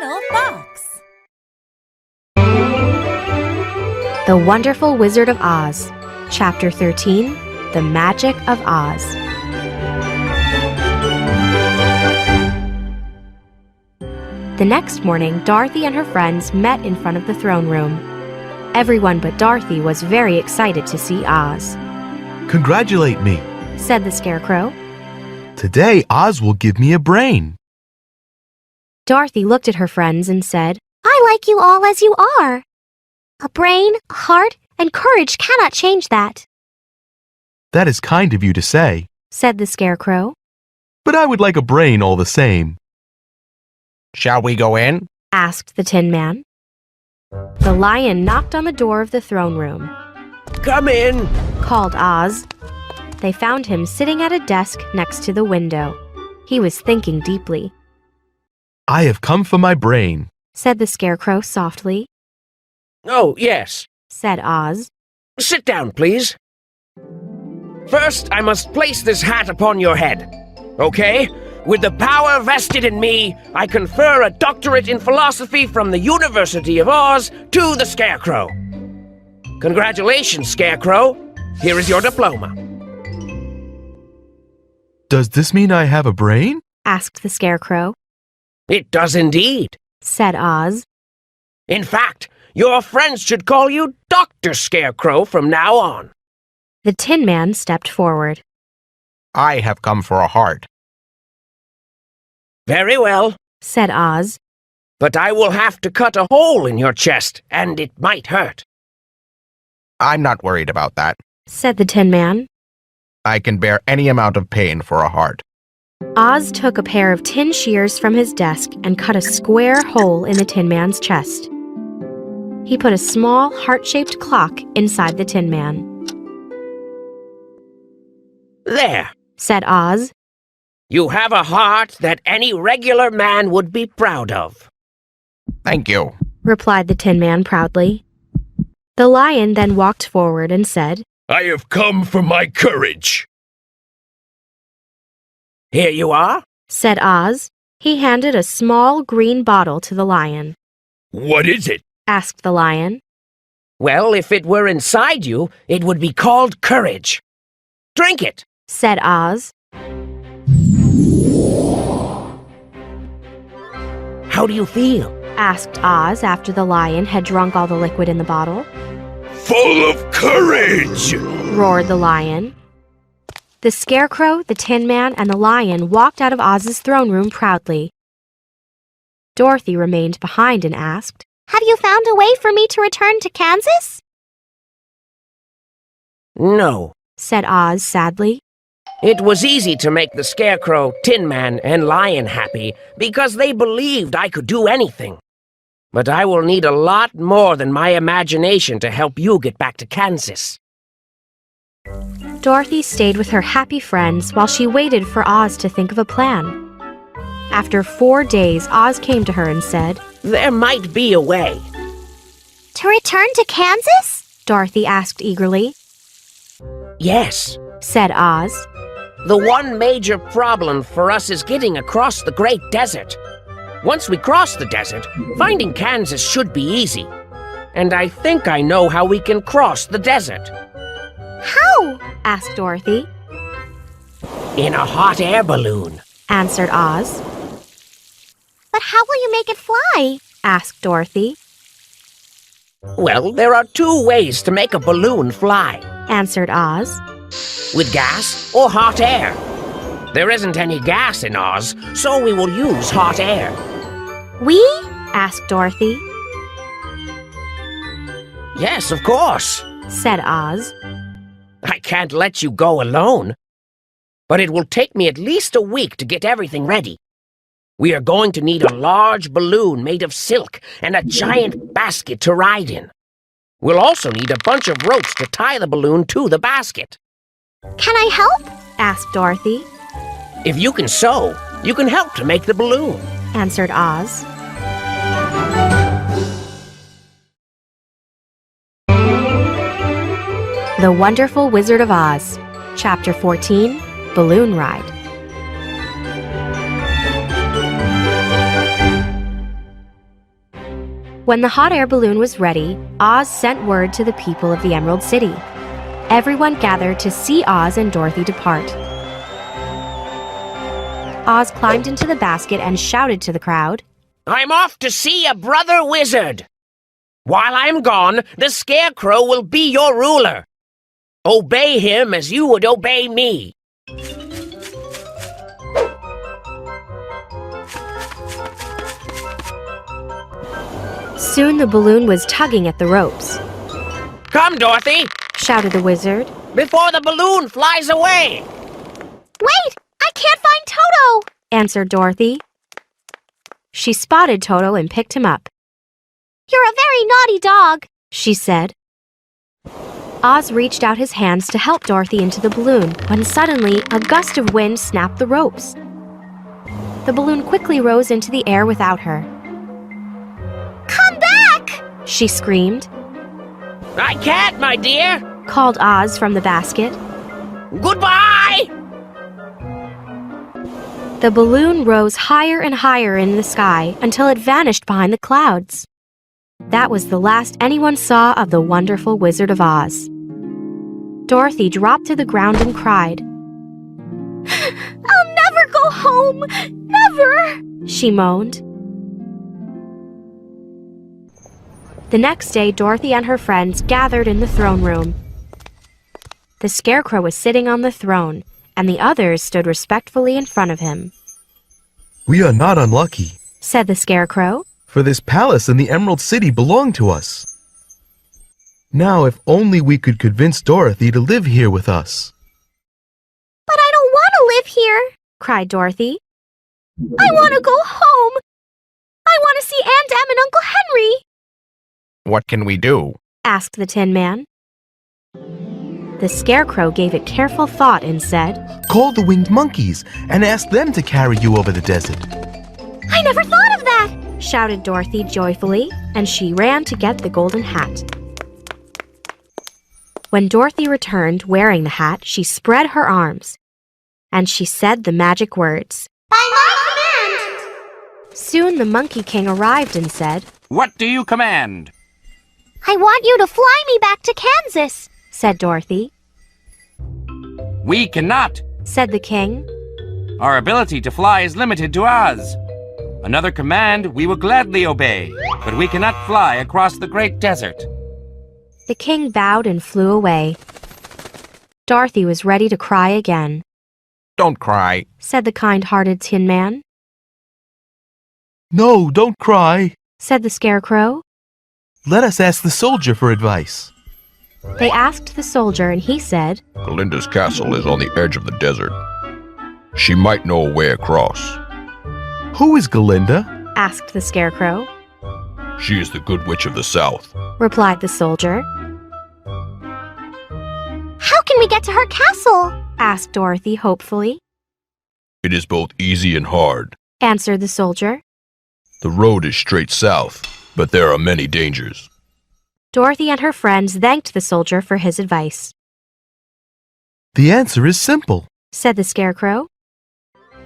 Little Fox. The Wonderful Wizard of Oz, Chapter 13, The Magic of Oz. The next morning, Dorothy and her friends met in front of the throne room. Everyone but Dorothy was very excited to see Oz. Congratulate me, Said the Scarecrow. Today Oz will give me a brain. Dorothy looked at her friends and said, I like you all as you are. A brain, a heart, and courage cannot change that, That is kind of you to say, said the Scarecrow. but I would like a brain all the same. Shall we go in? Asked the Tin Man. The lion knocked on the door of the throne room. Come in. Called Oz. They found him sitting at a desk next to the window. He was thinking deeply. I have come for my brain. Said the Scarecrow softly. Oh, yes. Said Oz. Sit down, please. First, I must place this hat upon your head. Okay? With the power vested in me, I confer a doctorate in philosophy from the University of Oz to the Scarecrow. Congratulations, Scarecrow. Here is your diploma. Does this mean I have a brain? Asked the Scarecrow. It does indeed. Said Oz. In fact, your friends should call you Dr. Scarecrow from now on. The Tin Man stepped forward. I have come for a heart. Very well, Said Oz. but I will have to cut a hole in your chest, and it might hurt. I'm not worried about that. Said the Tin Man. I can bear any amount of pain for a heart. Oz took a pair of tin shears from his desk and cut a square hole in the Tin Man's chest. He put a small heart-shaped clock inside the Tin Man. There. Said Oz. You have a heart that any regular man would be proud of. Thank you. Replied the Tin Man proudly. The lion then walked forward and said, I have come for my courage. Here you are. Said Oz. He handed a small green bottle to the lion. What is it? Asked the lion. Well, if it were inside you, it would be called courage. Drink it. Said Oz. How do you feel? Asked Oz after the lion had drunk all the liquid in the bottle. Full of courage! Roared the lion. The Scarecrow, the Tin Man, and the lion walked out of Oz's throne room proudly. Dorothy remained behind and asked, Have you found a way for me to return to Kansas? No. Said Oz sadly. It was easy to make the Scarecrow, Tin Man, and Lion happy because they believed I could do anything. But I will need a lot more than my imagination to help you get back to Kansas. Dorothy stayed with her happy friends while she waited for Oz to think of a plan. After 4 days, Oz came to her and said, There might be a way. To return to Kansas? Dorothy asked eagerly. Yes. Said Oz. The one major problem for us is getting across the Great Desert. Once we cross the desert, finding Kansas should be easy. And I think I know how we can cross the desert. How? Asked Dorothy. In a hot air balloon. Answered Oz. But how will you make it fly? Asked Dorothy. Well, there are 2 ways to make a balloon fly. Answered Oz. With gas or hot air. There isn't any gas in Oz, so we will use hot air. We? Asked Dorothy. Yes, of course. Said Oz. I can't let you go alone. But it will take me at least a week to get everything ready. We are going to need a large balloon made of silk and a giant basket to ride in. We'll also need a bunch of ropes to tie the balloon to the basket. Can I help? Asked Dorothy. If you can sew, you can help to make the balloon. Answered Oz. The Wonderful Wizard of Oz, Chapter 14, Balloon Ride. When the hot air balloon was ready, Oz sent word to the people of the Emerald City. Everyone gathered to see Oz and Dorothy depart. Oz climbed into the basket and shouted to the crowd, I'm off to see a brother wizard. While I'm gone, the Scarecrow will be your ruler. Obey him as you would obey me. Soon the balloon was tugging at the ropes. Come, Dorothy, Shouted the wizard. before the balloon flies away. Wait! I can't find Toto! Answered Dorothy. She spotted Toto and picked him up. You're a very naughty dog, she said. Oz reached out his hands to help Dorothy into the balloon when suddenly a gust of wind snapped the ropes. The balloon quickly rose into the air without her. Come back! She screamed. I can't, my dear. Called Oz from the basket. Goodbye! The balloon rose higher and higher in the sky until it vanished behind the clouds. That was the last anyone saw of the wonderful Wizard of Oz. Dorothy dropped to the ground and cried. I'll never go home! Never! She moaned. The next day, Dorothy and her friends gathered in the throne room. The Scarecrow was sitting on the throne, and the others stood respectfully in front of him. We are not unlucky, Said the Scarecrow. for this palace and the Emerald City belong to us. Now, if only we could convince Dorothy to live here with us. But I don't want to live here, cried Dorothy. I want to go home. I want to see Aunt Em and Uncle Henry, What can we do? asked the Tin Man. The Scarecrow gave it careful thought and said, Call the winged monkeys and ask them to carry you over the desert. I never thought of that, shouted Dorothy joyfully, and she ran to get the golden hat. When Dorothy returned wearing the hat, she spread her arms, and she said the magic words. By my command! Soon the Monkey King arrived and said, What do you command? I want you to fly me back to Kansas, said Dorothy. We cannot. Said the king. Our ability to fly is limited to Oz. Another command we will gladly obey, but we cannot fly across the great desert. The king bowed and flew away. Dorothy was ready to cry again, Don't cry. said the kind-hearted Tin Man. No, don't cry. Said the Scarecrow. Let us ask the soldier for advice. They asked the soldier, and he said, Galinda's castle is on the edge of the desert. She might know a way across. Who is Galinda? asked the Scarecrow. She is the good witch of the south. Replied the soldier. How can we get to her castle? asked Dorothy hopefully. It is both easy and hard. Answered the soldier. The road is straight south, but there are many dangers. Dorothy and her friends thanked the soldier for his advice. The answer is simple. Said the Scarecrow.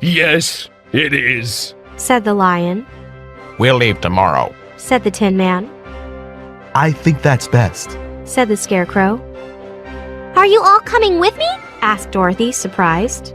Yes, it is. Said the Lion. We'll leave tomorrow. Said the Tin Man. I think that's best. Said the Scarecrow. Are you all coming with me? Asked Dorothy, surprised.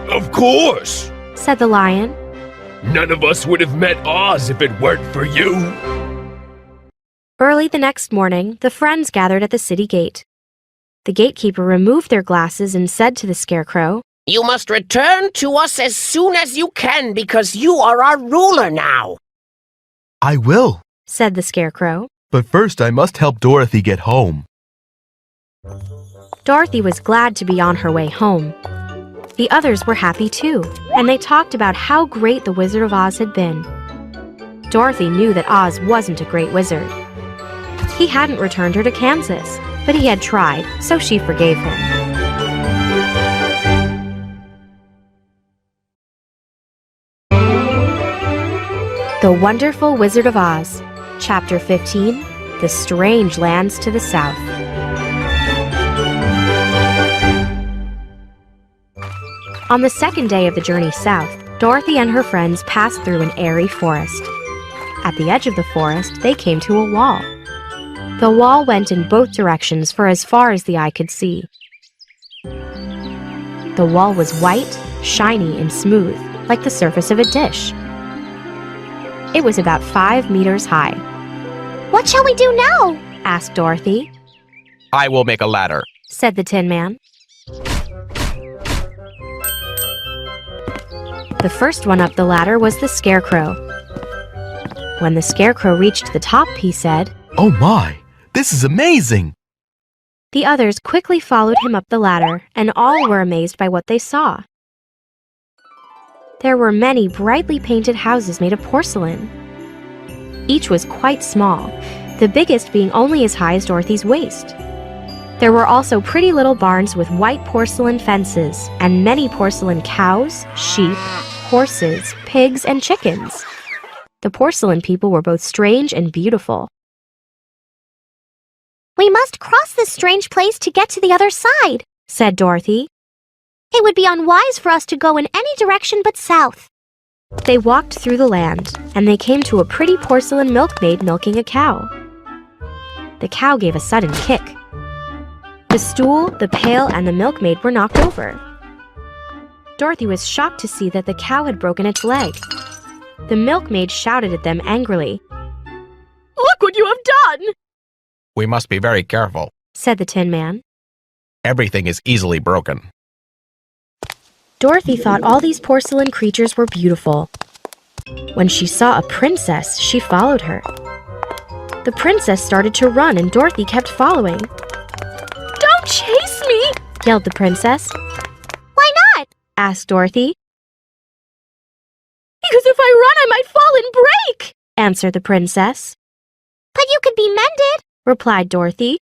Of course! Said the Lion. None of us would have met Oz if it weren't for you. Early the next morning, the friends gathered at the city gate. The gatekeeper removed their glasses and said to the Scarecrow, You must return to us as soon as you can because you are our ruler now. I will. said the Scarecrow. But first I must help Dorothy get home. Dorothy was glad to be on her way home. The others were happy too, and they talked about how great the Wizard of Oz had been. Dorothy knew that Oz wasn't a great wizard. He hadn't returned her to Kansas, but he had tried, so she forgave him. The Wonderful Wizard of Oz, Chapter 15, The Strange Lands to the South. On the second day of the journey south, Dorothy and her friends passed through an airy forest. At the edge of the forest, they came to a wall. The wall went in both directions for as far as the eye could see. The wall was white, shiny, and smooth, like the surface of a dish. It was about 5 meters high. What shall we do now? Asked Dorothy. I will make a ladder. Said the Tin Man. The first one up the ladder was the Scarecrow. When the Scarecrow reached the top, he said, Oh my, this is amazing! The others quickly followed him up the ladder, and all were amazed by what they saw. There were many brightly painted houses made of porcelain. Each was quite small, the biggest being only as high as Dorothy's waist. There were also pretty little barns with white porcelain fences, and many porcelain cows, sheep, horses, pigs, and chickens. The porcelain people were both strange and beautiful. We must cross this strange place to get to the other side, Said Dorothy. It would be unwise for us to go in any direction but south. They walked through the land, and they came to a pretty porcelain milkmaid milking a cow. The cow gave a sudden kick. The stool, the pail, and the milkmaid were knocked over. Dorothy was shocked to see that the cow had broken its leg. The milkmaid shouted at them angrily. Look what you have done! We must be very careful. Said the Tin Man. Everything is easily broken. Dorothy thought all these porcelain creatures were beautiful. When she saw a princess, she followed her. The princess started to run, and Dorothy kept following. Don't chase me! Yelled the princess. Why not? Asked Dorothy. Because if I run, I might fall and break! Answered the princess. But you could be mended, Replied Dorothy.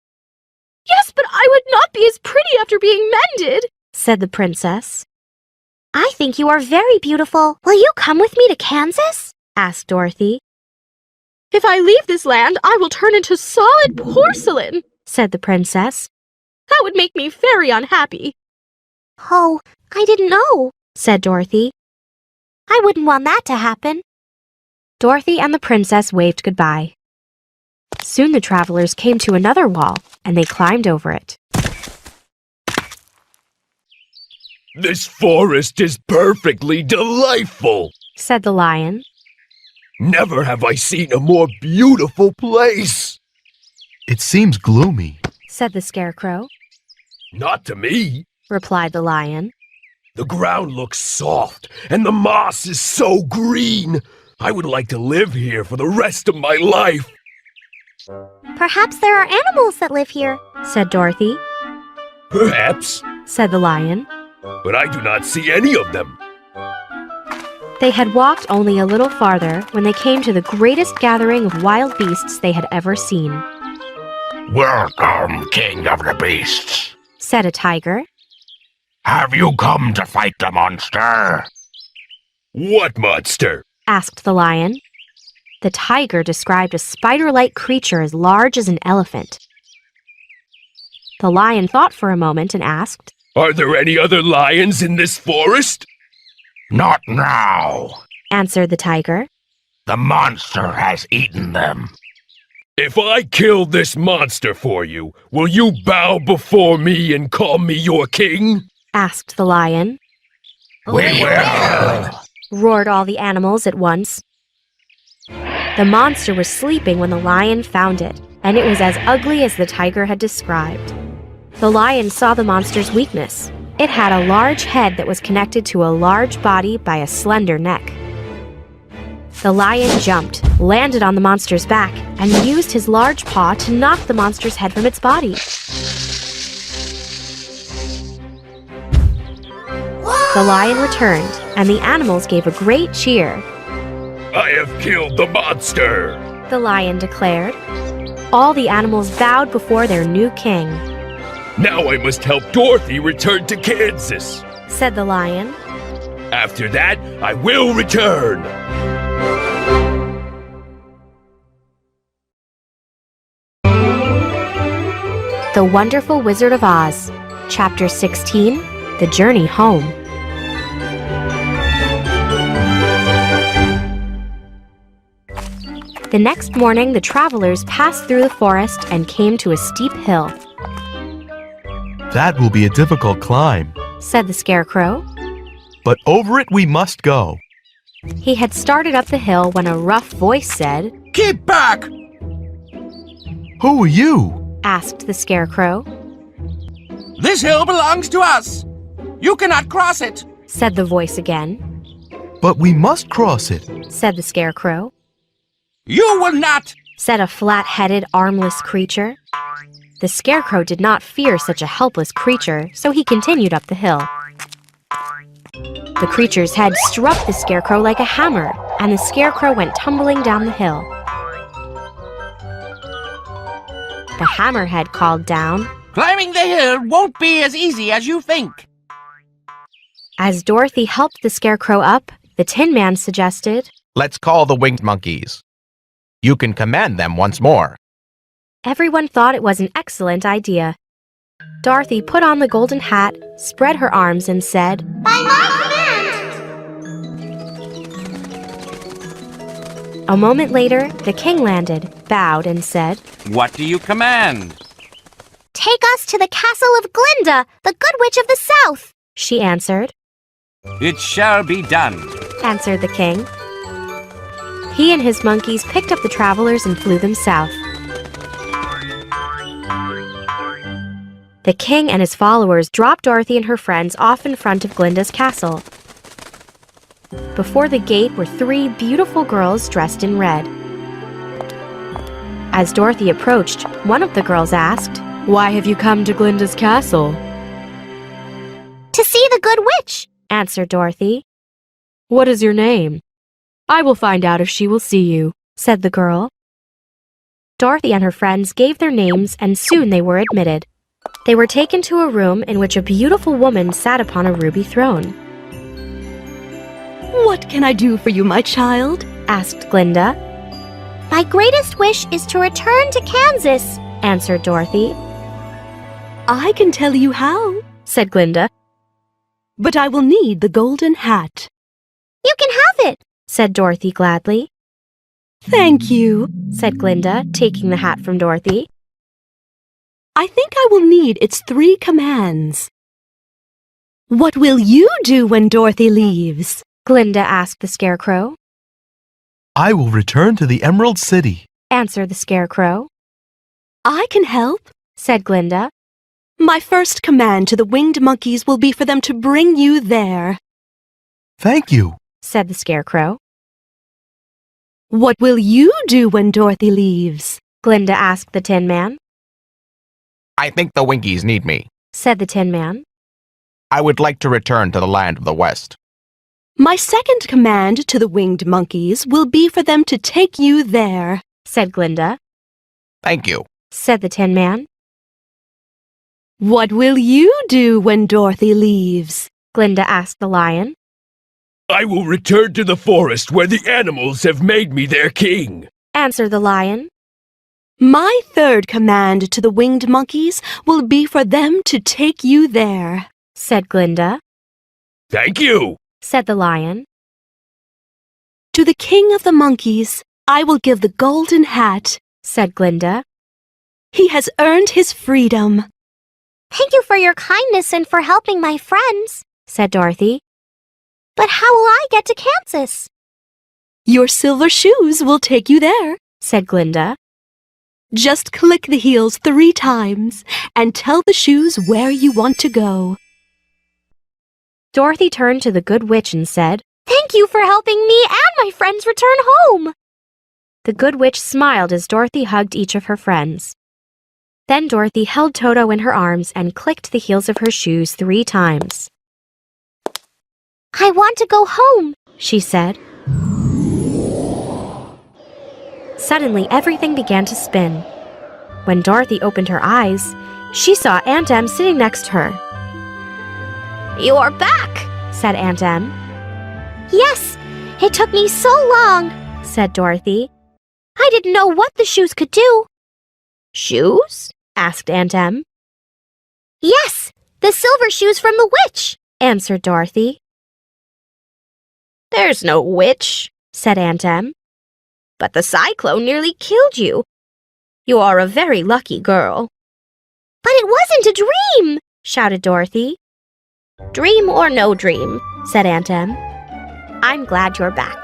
Yes, but I would not be as pretty after being mended! Said the princess. I think you are very beautiful. Will you come with me to Kansas? Asked Dorothy. If I leave this land, I will turn into solid porcelain, Said the princess. That would make me very unhappy. Oh, I didn't know, Said Dorothy. I wouldn't want that to happen. Dorothy and the princess waved goodbye. Soon the travelers came to another wall, and they climbed over it. This forest is perfectly delightful. Said the lion. Never have I seen a more beautiful place. It seems gloomy. Said the scarecrow. Not to me. Replied the lion. The ground looks soft, and the moss is so green. I would like to live here for the rest of my life. Perhaps there are animals that live here. Said Dorothy. Perhaps, Said the lion. but I do not see any of them. They had walked only a little farther when they came to the greatest gathering of wild beasts they had ever seen. Welcome, King of the Beasts. Said a tiger. Have you come to fight the monster? What monster? Asked the lion. The tiger described a spider-like creature as large as an elephant. The lion thought for a moment and asked, Are there any other lions in this forest? Not now. Answered the tiger. The monster has eaten them. If I kill this monster for you, will you bow before me and call me your king? Asked the lion. We will. Roared all the animals at once. The monster was sleeping when the lion found it, and it was as ugly as the tiger had described. The lion saw the monster's weakness. It had a large head that was connected to a large body by a slender neck. The lion jumped, landed on the monster's back, and used his large paw to knock the monster's head from its body. The lion returned, and the animals gave a great cheer. I have killed the monster! The lion declared. All the animals bowed before their new king. Now I must help Dorothy return to Kansas. Said the lion. After that, I will return. The Wonderful Wizard of Oz, Chapter 16, The Journey Home. The next morning, the travelers passed through the forest and came to a steep hill. That will be a difficult climb, Said the Scarecrow. but over it we must go. He had started up the hill when a rough voice said, Keep back! Who are you? asked the Scarecrow. This hill belongs to us. You cannot cross it. Said the voice again. But we must cross it. Said the Scarecrow. You will not. Said a flat-headed, armless creature. The Scarecrow did not fear such a helpless creature, so he continued up the hill. The creature's head struck the Scarecrow like a hammer, and the Scarecrow went tumbling down the hill. The hammerhead called down, Climbing the hill won't be as easy as you think. As Dorothy helped the Scarecrow up, the Tin Man suggested. Let's call the winged monkeys. You can command them once more. Everyone thought it was an excellent idea. Dorothy put on the golden hat, spread her arms, and said, By my command! A moment later, the king landed, bowed, and said, What do you command? Take us to the castle of Glinda, the Good Witch of the South! She answered. It shall be done. Answered the king. He and his monkeys picked up the travelers and flew them south. The king and his followers dropped Dorothy and her friends off in front of Glinda's castle. Before the gate were 3 beautiful girls dressed in red. As Dorothy approached, one of the girls asked, "Why have you come to Glinda's castle?" To see the Good Witch! Answered Dorothy. "What is your name?" "I will find out if she will see you," said the girl. Dorothy and her friends gave their names, and soon they were admitted. They were taken to a room in which a beautiful woman sat upon a ruby throne. What can I do for you, my child? Asked Glinda. My greatest wish is to return to Kansas, Answered Dorothy. I can tell you how, Said Glinda. but I will need the golden hat. You can have it, Said Dorothy gladly. Thank you. Said Glinda, taking the hat from Dorothy. I think I will need its 3 commands. What will you do when Dorothy leaves? Glinda asked the Scarecrow. I will return to the Emerald City. Answered the Scarecrow. I can help. Said Glinda. My first command to the winged monkeys will be for them to bring you there. Thank you. Said the Scarecrow. What will you do when Dorothy leaves? Glinda asked the Tin Man. I think the Winkies need me. Said the Tin Man. I would like to return to the land of the West. My second command to the winged monkeys will be for them to take you there. Said Glinda. Thank you. Said the Tin Man. What will you do when Dorothy leaves? Glinda asked the Lion. I will return to the forest where the animals have made me their king. Answered the Lion. My third command to the winged monkeys will be for them to take you there. Said Glinda. Thank you. Said the Lion. To the king of the monkeys, I will give the golden hat. Said Glinda. He has earned his freedom. Thank you for your kindness and for helping my friends. Said Dorothy. But how will I get to Kansas? Your silver shoes will take you there. Said Glinda. Just click the heels 3 times and tell the shoes where you want to go. Dorothy turned to the Good Witch and said, Thank you for helping me and my friends return home. The Good Witch smiled as Dorothy hugged each of her friends. Then Dorothy held Toto in her arms and clicked the heels of her shoes 3 times. I want to go home, she said. Suddenly, everything began to spin. When Dorothy opened her eyes, she saw Aunt Em sitting next to her. You're back, Said Aunt Em. Yes, it took me so long, Said Dorothy. I didn't know what the shoes could do. Shoes? Asked Aunt Em. Yes, the silver shoes from the witch, Answered Dorothy. There's no witch, said Aunt Em. but the cyclone nearly killed you. You are a very lucky girl. But it wasn't a dream! Shouted Dorothy. Dream or no dream, said Aunt Em. I'm glad you're back.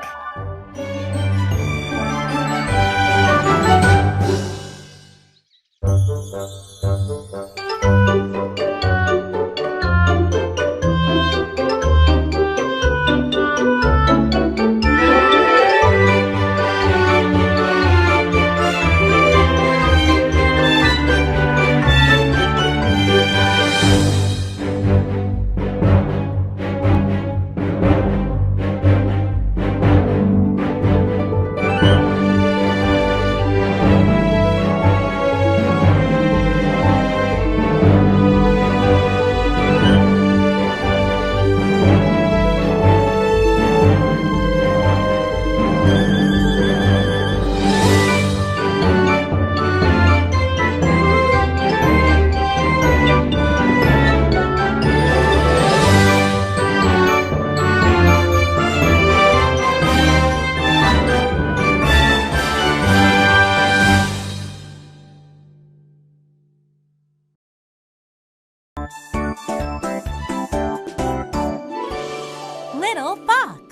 Little Fox.